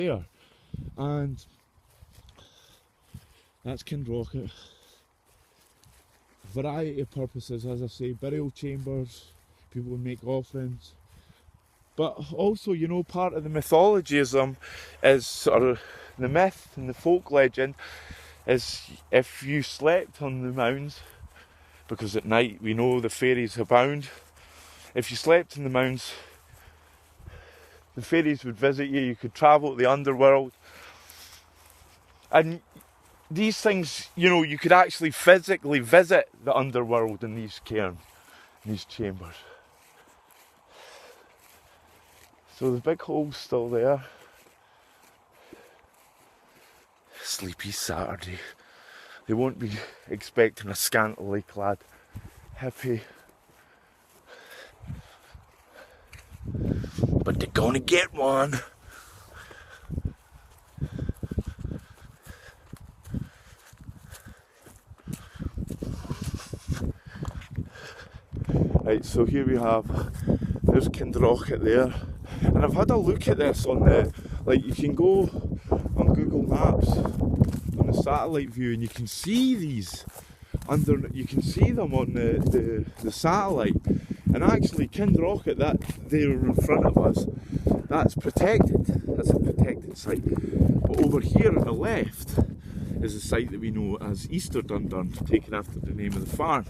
there. And that's Kinrocket. Variety of purposes, as I say, burial chambers, people would make offerings. But also, you know, part of the mythologism is sort of the myth and the folk legend is if you slept on the mounds, because at night we know the fairies abound, if you slept in the mounds, the fairies would visit you, you could travel to the underworld. And these things, you know, you could actually physically visit the underworld in these cairns, in these chambers. So the big hole's still there. Sleepy Saturday. They won't be expecting a scantily clad hippie. But they're gonna get one. Right, so here we have, there's Kinrocket there. And I've had a look at this on the, like you can go on Google Maps on the satellite view and you can see these you can see them on the satellite. And actually Kinrocket, that there in front of us, that's protected. That's a protected site. But over here on the left is a site that we know as Easter Dundurn, taken after the name of the farm.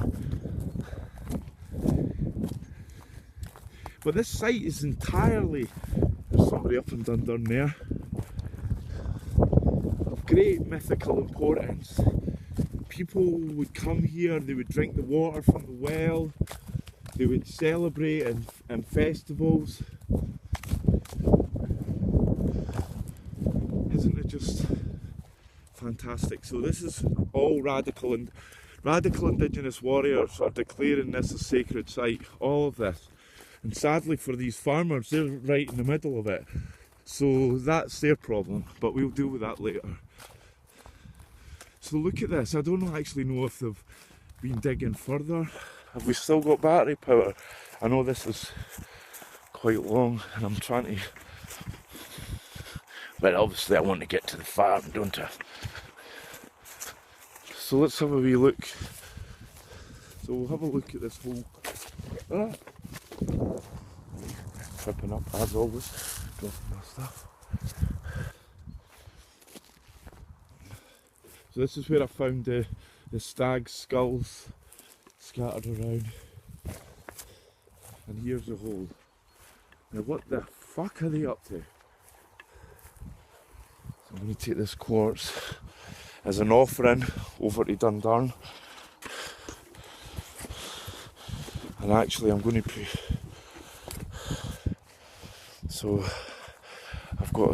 But this site is entirely, there's somebody up in Dundurn there, of great mythical importance. People would come here, they would drink the water from the well, they would celebrate in festivals. Isn't it just fantastic? So this is all radical Indigenous warriors are declaring this a sacred site, all of this. And sadly for these farmers, they're right in the middle of it. So that's their problem, but we'll deal with that later. So look at this, I don't actually know if they've been digging further. Have we still got battery power? I know this is quite long and I'm trying to... But obviously I want to get to the farm, don't I? So let's have a wee look. So we'll have a look at this whole... Tripping up as always, dropping my stuff. So this is where I found the stag skulls scattered around. And here's the hole. Now what the fuck are they up to? So I'm going to take this quartz as an offering over to Dundurn. And actually I'm going to put... So I've got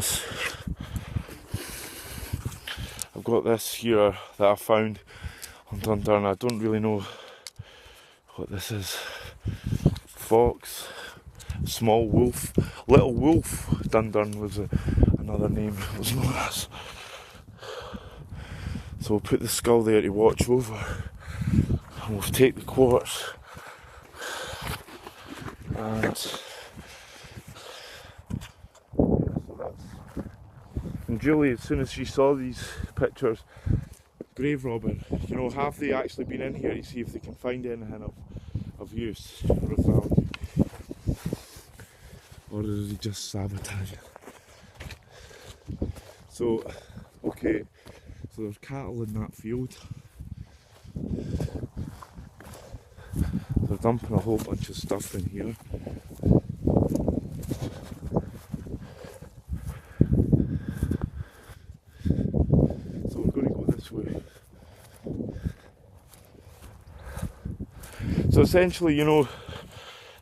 this here that I found on Dundurn. I don't really know what this is. Fox, small wolf, little wolf. Dundurn was another name it was known as. So we'll put the skull there to watch over, and we'll take the quartz and Julie, as soon as she saw these pictures, grave robbing, you know, have they actually been in here to see if they can find anything of use or of value? Or is he just sabotaging? So, okay, so there's cattle in that field. They're dumping a whole bunch of stuff in here. So essentially, you know,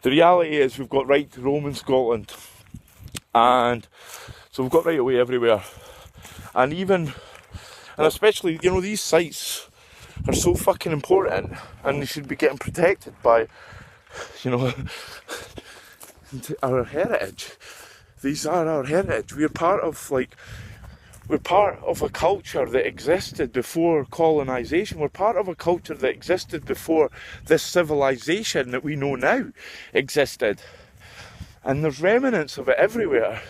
the reality is we've got right to roam in Scotland, and so we've got right away everywhere, and especially, you know, these sites are so fucking important and they should be getting protected by, you know, our heritage. These are our heritage. We're part of a culture that existed before colonisation. We're part of a culture that existed before this civilization that we know now existed. And there's remnants of it everywhere.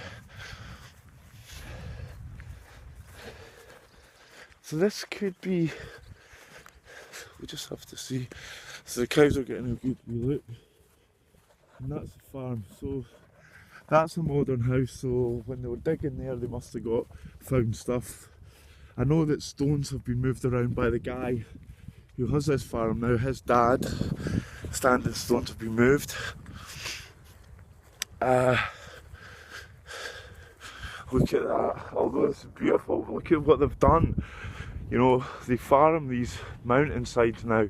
So this could be, we just have to see. So the cows are getting a good wee look. And that's the farm. So that's a modern house, so when they were digging there they must have found stuff. I know that stones have been moved around by the guy who has this farm now. His dad, standing stones have been moved. Look at that, although this is beautiful, look at what they've done. You know, they farm these mountainsides now.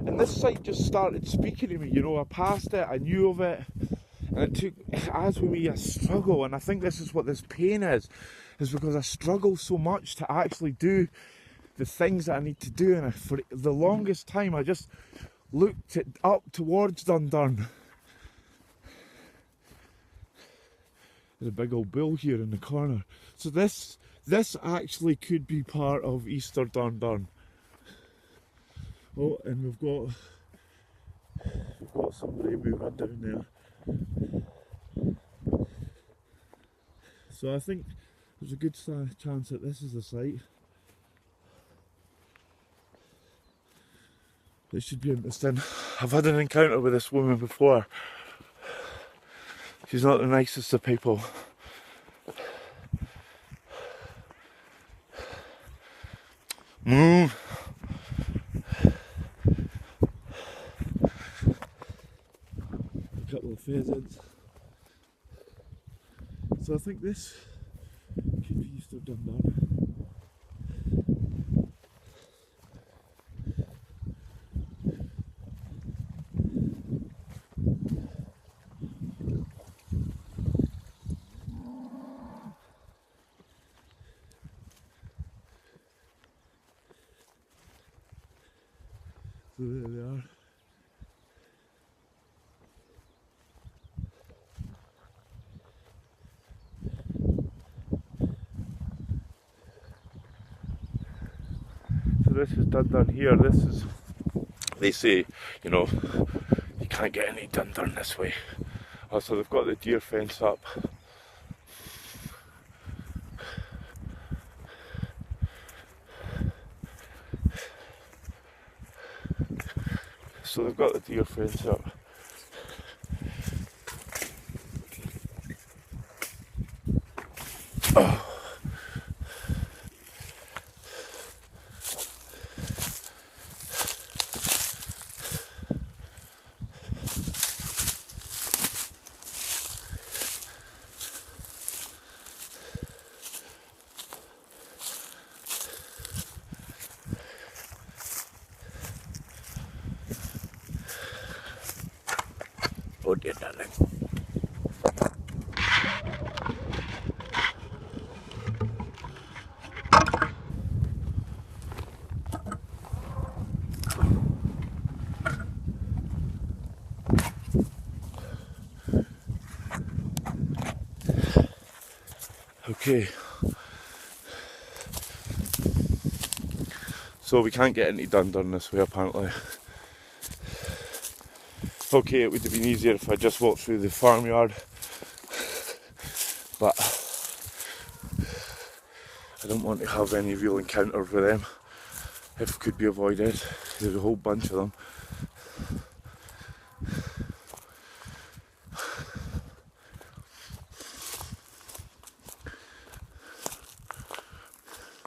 And this site just started speaking to me, you know, I passed it, I knew of it, and it took, as with me, a struggle, and I think this is what this pain is because I struggle so much to actually do the things that I need to do, and for the longest time I just looked up towards Dundurn. There's a big old bull here in the corner. So this actually could be part of Easter Dundurn. Oh, and we've got somebody moving down there. So I think there's a good chance that this is the site. It should be interesting. I've had an encounter with this woman before. She's not the nicest of people. A couple of pheasants. So I think this could be Easter Dundurn. So there they are. So this is Dundurn here. This is, they say, you know, you can't get any Dundurn this way. Oh, so they've got the deer fence up. So they've got the deer fence up. Oh. Oh dear darling. Okay. So we can't get into Dundurn this way apparently. Okay, it would have been easier if I just walked through the farmyard, but I don't want to have any real encounter with them if it could be avoided. There's a whole bunch of them.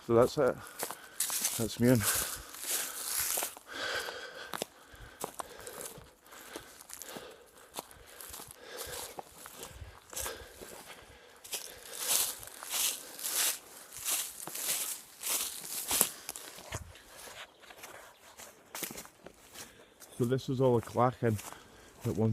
So that's it. That's me in. So this was all a clacking at one